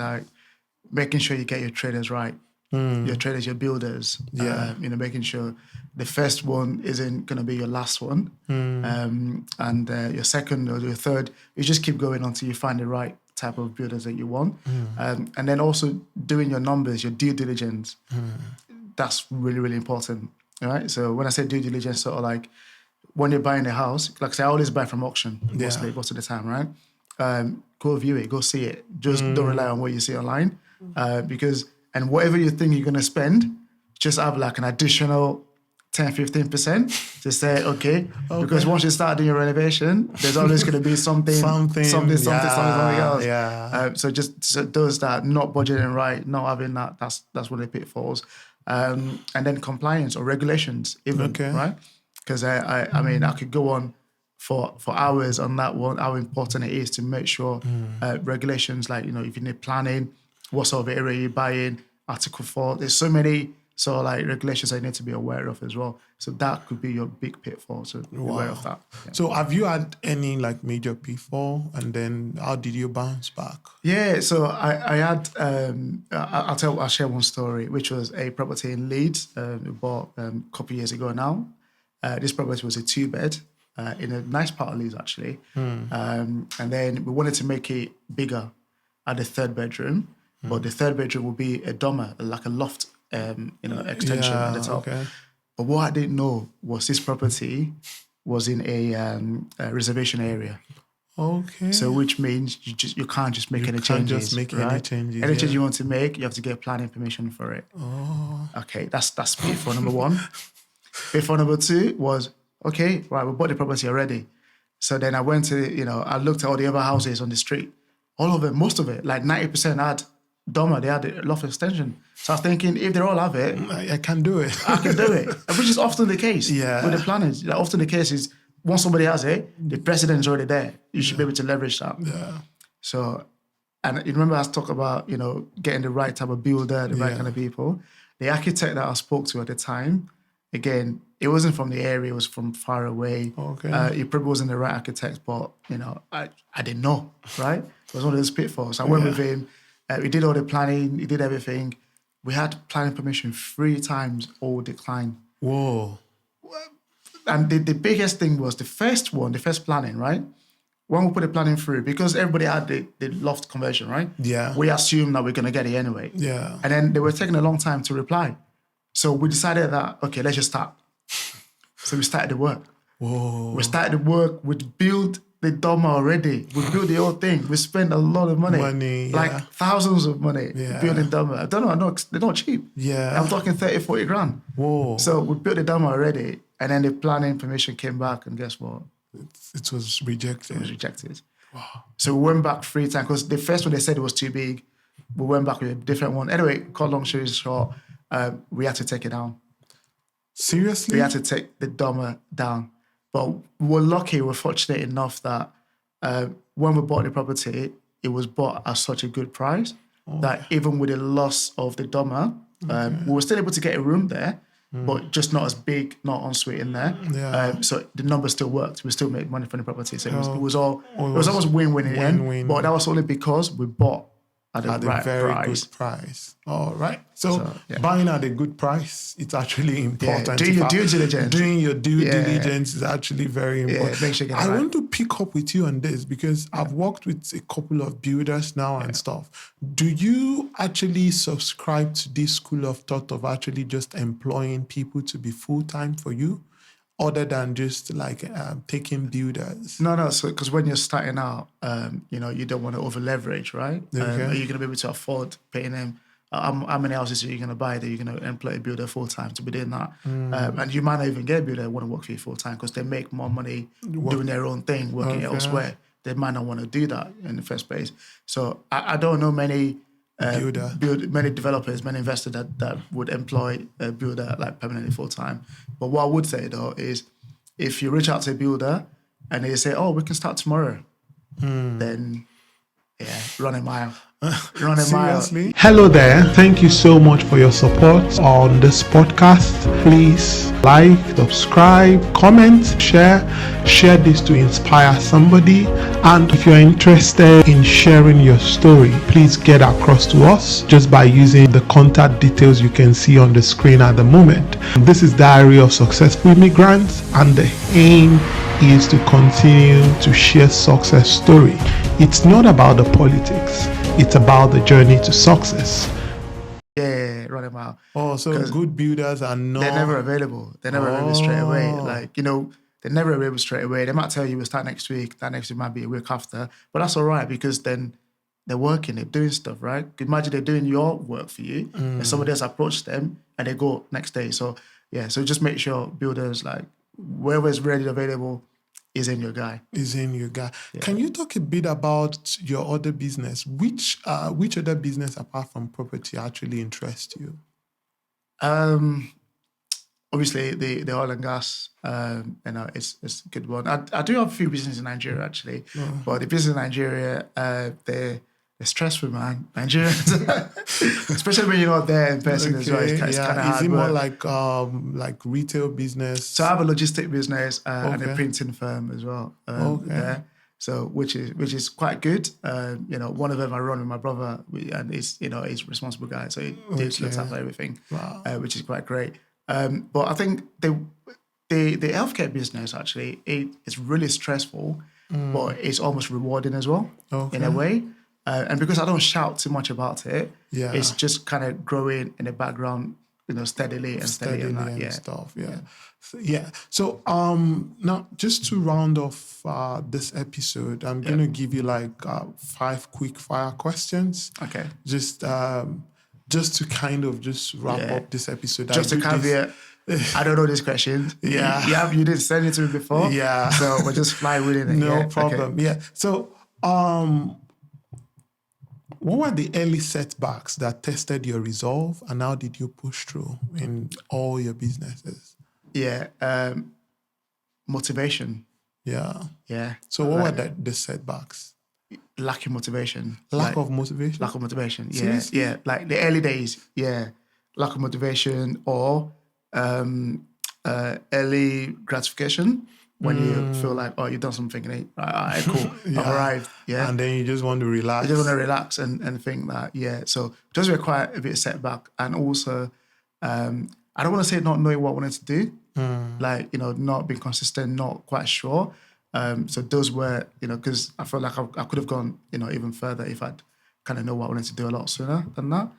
making sure you get your traders right. Your traders, your builders. Yeah. Making sure the first one isn't going to be your last one. And your second or your third, you just keep going until you find the right type of builders that you want. And then also doing your numbers, your due diligence. That's really, really important. All right. So when I say due diligence, sort of when you're buying a house, like I say, I always buy from auction mostly, most of the time, right? Go view it, go see it. Just don't rely on what you see online. And whatever you think you're going to spend, just have an additional 10-15% to say, okay, because once you start doing your renovation, there's always going to be something else. Yeah. So those that not budgeting right, not having that, that's one of the pitfalls. And then compliance or regulations, even, right? Because I mean, I could go on for hours on that one, how important it is to make sure regulations like, if you need planning, what sort of area you're buying, Article 4, there's so many sort of like regulations I need to be aware of as well. So that could be your big pitfall. So be aware of that. Yeah. So have you had any like major pitfall, and then how did you bounce back? Yeah, so I had, I'll share one story, which was a property in Leeds we bought a couple of years ago now. This property was a 2-bed in a nice part of Leeds actually. And then we wanted to make it bigger at the 3rd bedroom, but the 3rd bedroom would be a dormer, like a loft extension at the top. Okay. But what I didn't know was this property was in a reservation area. Okay. So which means you can't just make any changes. Any change you want to make, you have to get planning permission for it. Oh. Okay, that's pitfall number 1. Pitfall number 2 was, okay, right, we bought the property already. So then I went to, I looked at all the other houses on the street. All of it, most of it, like 90% had dormer, they had a loft extension. So I was thinking, if they all have it, I can do it. I can do it, which is often the case with the planners. Like, often the case is once somebody has it, the precedent is already there. You should be able to leverage that. Yeah. So, and you remember I was talking about, getting the right type of builder, the right kind of people. The architect that I spoke to at the time, again, it wasn't from the area, it was from far away. Okay. He probably wasn't the right architect, but, I didn't know, right? It was one of those pitfalls. I went with him. We did all the planning, he did everything. We had planning permission 3 times, all declined. Whoa. And the biggest thing was the first planning, right? When we put the planning through, because everybody had the loft conversion, right? Yeah. We assumed that we're going to get it anyway. Yeah. And then they were taking a long time to reply. So we decided that, okay, let's just start. So we started the work. Whoa. We started the work, we built the dormer already. We built the whole thing. We spent a lot of money. Like thousands of money building dormer. I don't know, they're not cheap. Yeah. I'm talking 30, 40 grand. Whoa. So we built the dormer already. And then the planning permission came back, and guess what? It was rejected. It was rejected. Wow. So we went back 3 times, because the first one they said it was too big. We went back with a different one. Anyway, cut long story short, we had to take it down. Seriously? We had to take the dormer down. But we're lucky, we're fortunate enough that when we bought the property, it was bought at such a good price that even with the loss of the dormer, we were still able to get a room there, but just not as big, not ensuite in there. Yeah. So the numbers still worked. We still made money from the property. So it was almost win-win in the end. But that was only because we bought at a very good price. All right. So buying at a good price, it's actually important. Doing your due diligence. Doing your due diligence is actually very important. Make sure you get I want to pick up with you on this because I've worked with a couple of builders now and stuff. Do you actually subscribe to this school of thought of actually just employing people to be full-time for you, other than just like taking builders? No. So because when you're starting out, you don't want to over leverage, right? Okay. Are you going to be able to afford paying them? How many houses are you going to buy that you're going to employ a builder full time to be doing that? And you might not even get a builder that want to work for you full time because they make more money doing their own thing, working elsewhere. They might not want to do that in the first place. So I don't know many many developers, many investors that would employ a builder like permanently full time. But what I would say though is, if you reach out to a builder and they say, "Oh, we can start tomorrow," then run a mile. Seriously? Hello there. Thank you so much for your support on this podcast. Please like, subscribe, comment, share this to inspire somebody. And if you're interested in sharing your story, please get across to us just by using the contact details you can see on the screen at the moment. This is Diary of Successful Immigrants, and the aim is to continue to share success story. It's not about the politics. It's about the journey to success. Yeah, run a mile. Oh, so good builders are not... They're never available. They're never available straight away. Like, they're never available straight away. They might tell you we'll start next week. That next week might be a week after. But that's all right, because then they're working, they're doing stuff, right? Imagine they're doing your work for you and somebody else approached them and they go next day. So, so just make sure builders, like, wherever is ready, available, is in your guy. Yeah. Can you talk a bit about your other business? Which other business apart from property actually interests you? obviously the oil and gas, it's a good one. I do have a few businesses in Nigeria actually, but the business in Nigeria, they're stressful, man. Nigeria, especially when you're not there in person as well. It's kind of hard. Is it more like retail business? So I have a logistic business and a printing firm as well. There. So which is quite good. One of them I run with my brother, and he's a responsible guy, so he looks after everything, which is quite great. But I think the healthcare business actually it's really stressful, but it's almost rewarding as well in a way. And because I don't shout too much about it, it's just kind of growing in the background, steadily and stuff. So now just to round off this episode, I'm going to give you 5 quick fire questions. Okay. Just to kind of just wrap up this episode. Just to caveat, I don't know these questions. You didn't send it to me before. So we'll just fly with it. No problem. Okay. Yeah. So what were the early setbacks that tested your resolve, and how did you push through in all your businesses? Motivation. Yeah. So what were the setbacks? Lack of motivation. Lack of motivation. Seriously? Yeah. Like the early days. Yeah. Lack of motivation or early gratification. When you feel like, you've done something, and all right, cool, I've arrived, and then you just want to relax. You just want to relax and think that, so it does require a bit of setback, and also, I don't want to say not knowing what I wanted to do, not being consistent, not quite sure. So those were, because I felt like I could have gone, even further if I'd kind of know what I wanted to do a lot sooner than that.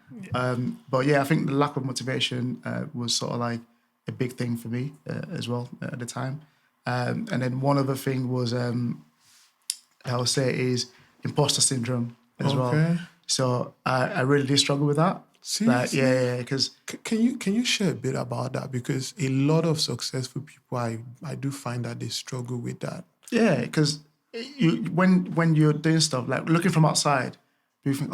But I think the lack of motivation was sort of like a big thing for me as well at the time. And then one other thing was, I would say, is imposter syndrome as well. So I really did struggle with that. Seriously? Because can you share a bit about that? Because a lot of successful people, I do find that they struggle with that. Yeah, because when you're doing stuff like looking from outside, you think,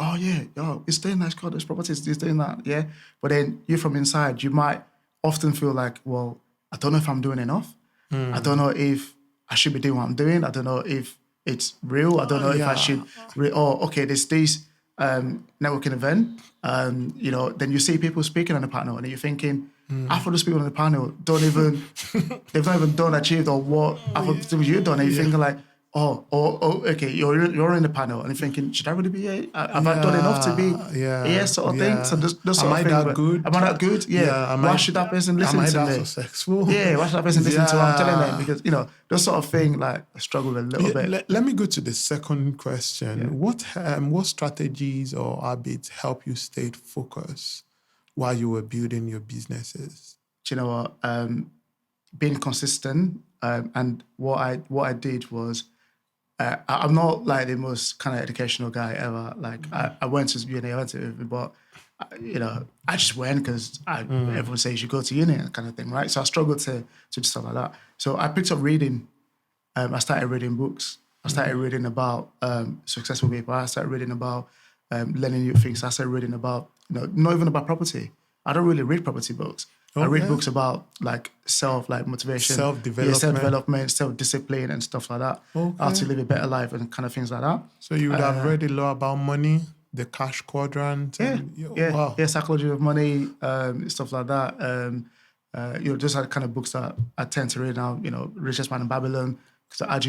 it's doing that, it's got this property, it's doing that, But then you from inside, you might often feel like, well, I don't know if I'm doing enough. I don't know if I should be doing what I'm doing. I don't know if it's real. I don't know if I should. There's this networking event. Then you see people speaking on the panel, and you're thinking, half of those people on the panel they've not even achieved or what half of the things you've done. And you're thinking like, okay, you're in the panel, and you're thinking, should I really be here? Have I done enough to be here, sort of thing? So those sort of things. Am I that good? Yeah. Why should that person listen to me? Am I that successful? Yeah, why should that person listen to what I'm telling them? Because, those sort of thing, like, I struggle with a little bit. Let me go to the second question. What strategies or habits help you stay focused while you were building your businesses? Do you know what? Being consistent, and what I did was, I'm not like the most kind of educational guy ever. Like I went to uni, but I just went because everyone says you go to uni kind of thing, right? So I struggled to do stuff like that. So I picked up reading. I started reading books. I started reading about successful people. I started reading about learning new things. I started reading about not even about property. I don't really read property books. I read books about motivation, self-development, self-discipline and stuff like that. How to live a better life and kind of things like that. So you would have read a lot about money, the cash quadrant. Psychology of money, stuff like that. Just like kind of books that I tend to read now, Richest Man in Babylon, because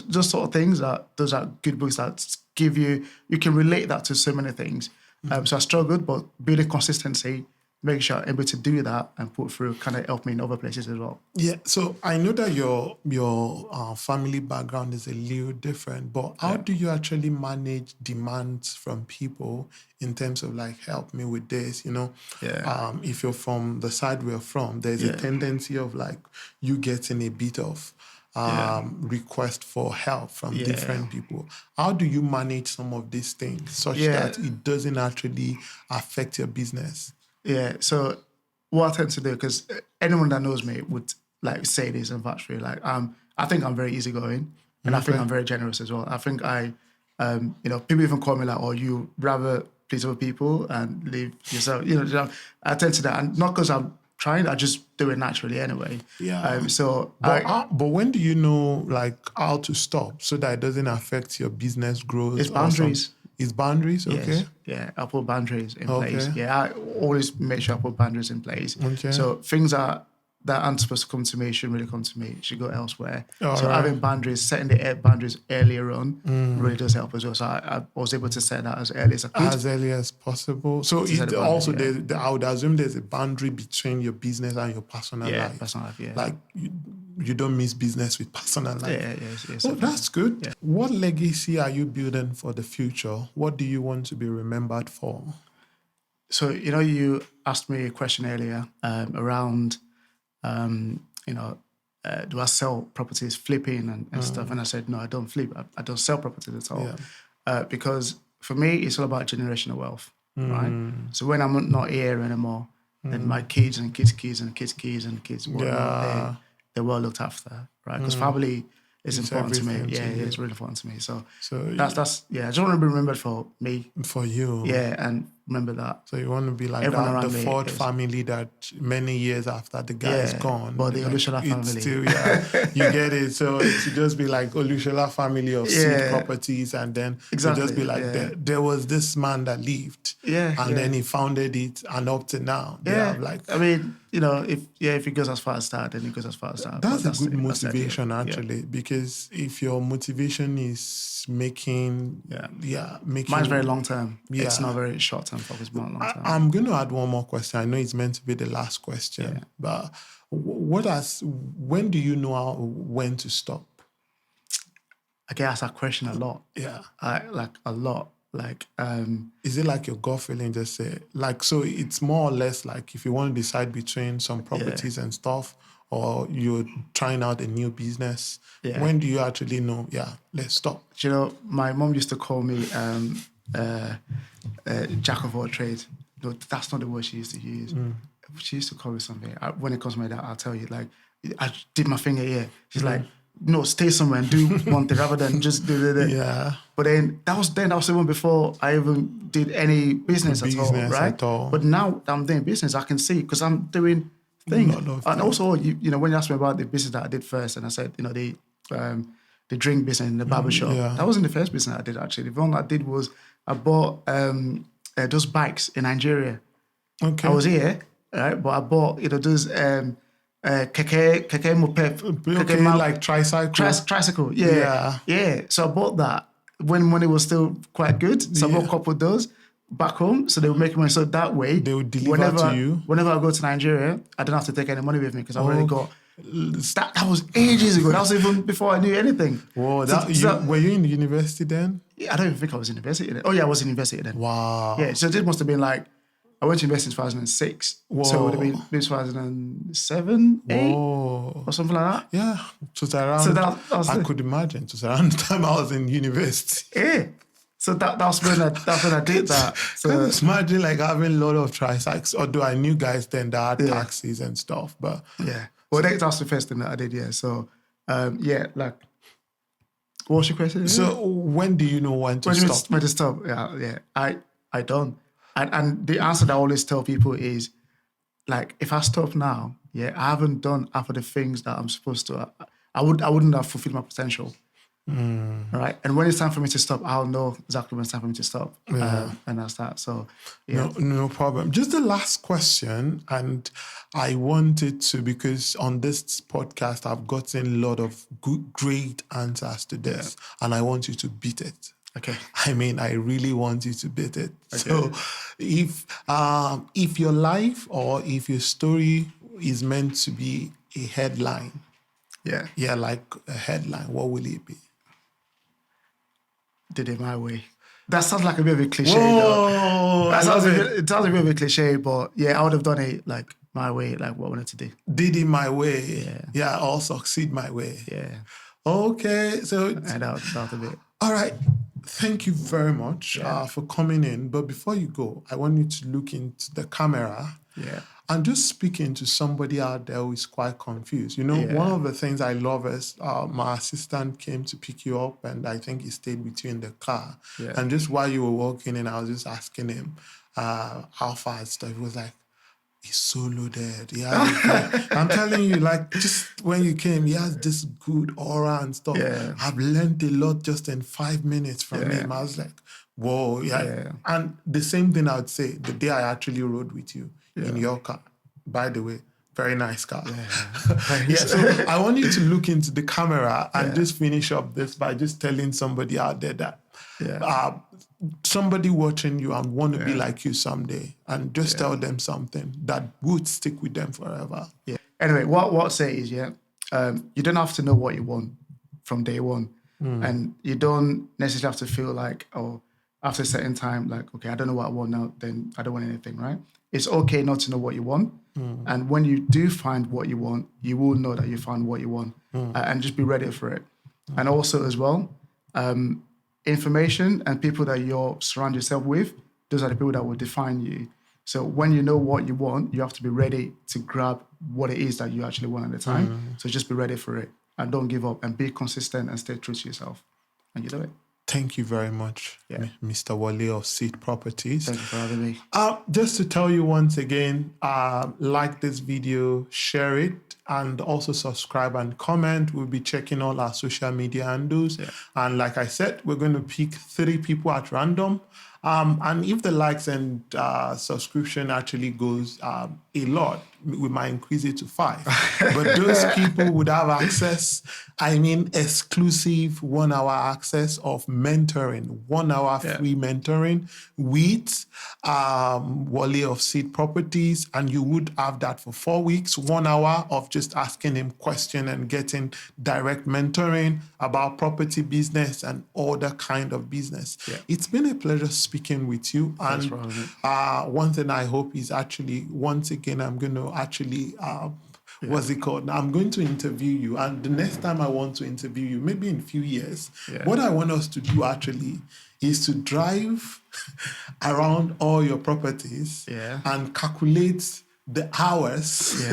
just sort of things those are good books that give you can relate that to so many things. So I struggled, but building consistency, making sure I'm able to do that and put through kind of helped me in other places as well. Yeah, so I know that your family background is a little different, but how do you actually manage demands from people in terms of like, help me with this, if you're from the side we're from, there's a tendency of like you getting a bit of request for help from different people. How do you manage some of these things such that it doesn't actually affect your business? Yeah, so what I tend to do, because anyone that knows me would like say this and factually, like I think I'm very easygoing, and I think I'm very generous as well. I think people even call me like, you rather please other people and leave yourself. I tend to that, and not because I'm trying. I just do it naturally anyway. Yeah. So, but when do you know like how to stop so that it doesn't affect your business growth? It's boundaries. It's boundaries, okay? Yes. Yeah, I put boundaries in place. Okay. Yeah, I always make sure I put boundaries in place. Okay. So things that aren't supposed to come to me shouldn't really come to me. Should go elsewhere. All so right. having boundaries, setting the boundaries earlier on really does help as well. So I was able to set that as early as I could. As early as possible. So it also, I would assume there's a boundary between your business and your personal life. Personal life, yeah. Like you don't mix business with personal life. Yes. Oh, that's good. Yeah. What legacy are you building for the future? What do you want to be remembered for? So, you asked me a question earlier around, do I sell properties, flipping and stuff? And I said, no, I don't flip. I don't sell properties at all. Yeah. Because for me, it's all about generational wealth, right? So when I'm not here anymore, then my kids and kids' kids and kids' kids and kids, they're well looked after, right? Because family is important to me. Yeah, it's really important to me. So that's I just want to be remembered for me. For you. Yeah, and remember that. So you want to be like that, the fourth family that many years after the guy is gone. But the Olusola family. Still, you get it. So it should just be like Olusola family of seed properties, and then exactly. just be like, there was this man that lived. And then he founded it, and up to now. I mean, if it goes as far as that, then it goes as far as that. That's a good motivation, actually, because if your motivation is making. Mine's very long term. Yeah. It's not very short term focus, but long term. I'm going to add one more question. I know it's meant to be the last question, but when do you know when to stop? I get asked that question a lot. Yeah. A lot. Is it like your gut feeling just say, so it's more or less like if you want to decide between some properties and stuff, or you're trying out a new business, when do you actually know, let's stop? My mom used to call me jack of all trades. No, that's not the word she used to use. She used to call me something. When it comes to my dad, I'll tell you, I did my finger here. She's like, no, stay somewhere and do one thing rather than just do it. Yeah. But then that was even before I even did any business at all, right? But now that I'm doing business, I can see because I'm doing things. And also, when you asked me about the business that I did first, and I said, the drink business in the barber shop. That wasn't the first business I did actually. The one I did was I bought those bikes in Nigeria. Okay. I was here, right? But I bought those keke moped, like tricycle. Tricycle, yeah. So I bought that when it was still quite good. So I bought a couple of those back home. So they would make money. So that way, they would deliver to you. Whenever I go to Nigeria, I don't have to take any money with me because I already got. That was ages ago. That was even before I knew anything. Whoa, were you in university then? Yeah, I don't even think I was in university then. Oh yeah, I was in university then. Wow. Yeah, so this must have been I went to university in 2006. Whoa. So it would have been 2007, 8 or something like that. Yeah, it was around. So I could imagine. It was around the time I was in university. Yeah. So that's when I did that. So just imagine having a lot of tricycles. Although I knew guys then that had taxis and stuff, but well, that's the first thing that I did. Yeah. So what was your question? So when do you know when to stop? When to stop? Yeah. I don't. And the answer that I always tell people is, if I stop now, I haven't done half of the things that I'm supposed to. I wouldn't have fulfilled my potential. Right. And when it's time for me to stop, I'll know exactly when it's time for me to stop. And that's that. So, No problem. Just the last question. And I wanted to, because on this podcast, I've gotten a lot of great answers to this. And I want you to beat it. Okay. I mean, I really want you to beat it. Okay. So if your life or if your story is meant to be a headline, like a headline, what will it be? Did it my way. That sounds like a bit of a cliche. Whoa, it sounds a bit of a cliche, but I would have done it my way, what I wanted to do. Did it my way. Yeah, or succeed my way. Yeah. Okay, so that was a bit. All right. Thank you very much for coming in. But before you go, I want you to look into the camera and just speaking to somebody out there who is quite confused. One of the things I love is my assistant came to pick you up, and I think he stayed with you in the car. Yeah. And just while you were walking in, I was just asking him how far and stuff. He was like, He's so loaded. Yeah, I'm telling you, like, just when you came, he has this good aura and stuff. Yeah. I've learned a lot just in 5 minutes from him. I was like, whoa, yeah. And the same thing I would say the day I actually rode with you in your car. By the way, very nice car. Yeah. So I want you to look into the camera and just finish up this by just telling somebody out there that somebody watching you and want to be like you someday, and just tell them something that would stick with them forever. Yeah. Anyway, what I'll say is, you don't have to know what you want from day one. And you don't necessarily have to feel like, oh, after a certain time, like, okay, I don't know what I want now, then I don't want anything, right? It's okay not to know what you want. And when you do find what you want, you will know that you found what you want, and just be ready for it. And also as well, information and people that you surround yourself with, those are the people that will define you. So when you know what you want, you have to be ready to grab what it is that you actually want at the time. So just be ready for it and don't give up and be consistent and stay true to yourself. And you do it. Thank you very much, Mr. Wole of Seed Properties. Thank you for having me. Just to tell you once again, like this video, share it, and also subscribe and comment. We'll be checking all our social media handles. And like I said, we're going to pick 3 people at random. And if the likes and subscription actually goes a lot, we might increase it to 5. But those people would have access, exclusive 1 hour access of mentoring, 1 hour free mentoring with Wole of Seed Properties. And you would have that for 4 weeks, 1 hour of just asking him questions and getting direct mentoring about property business and all that kind of business. It's been a pleasure speaking with you. And one thing I hope is actually, once again, I'm going to actually, what's it called? I'm going to interview you. And the next time I want to interview you, maybe in a few years, what I want us to do actually is to drive around all your properties and calculate the hours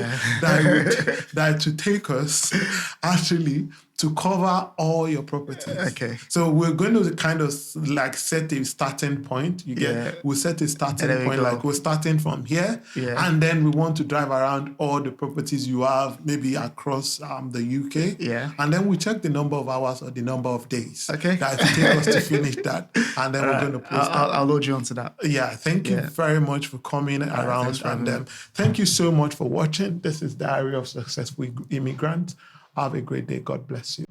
that would take us actually to cover all your properties. Okay. So we're going to kind of like set a starting point. We'll set a starting point, like we're starting from here, and then we want to drive around all the properties you have, maybe across the UK. And then we check the number of hours or the number of days that it will take us to finish that, and then we're going to post that. I'll load you onto that. Thank you very much for coming around, and thank you so much for watching. This is Diary of Successful Immigrants. Have a great day. God bless you.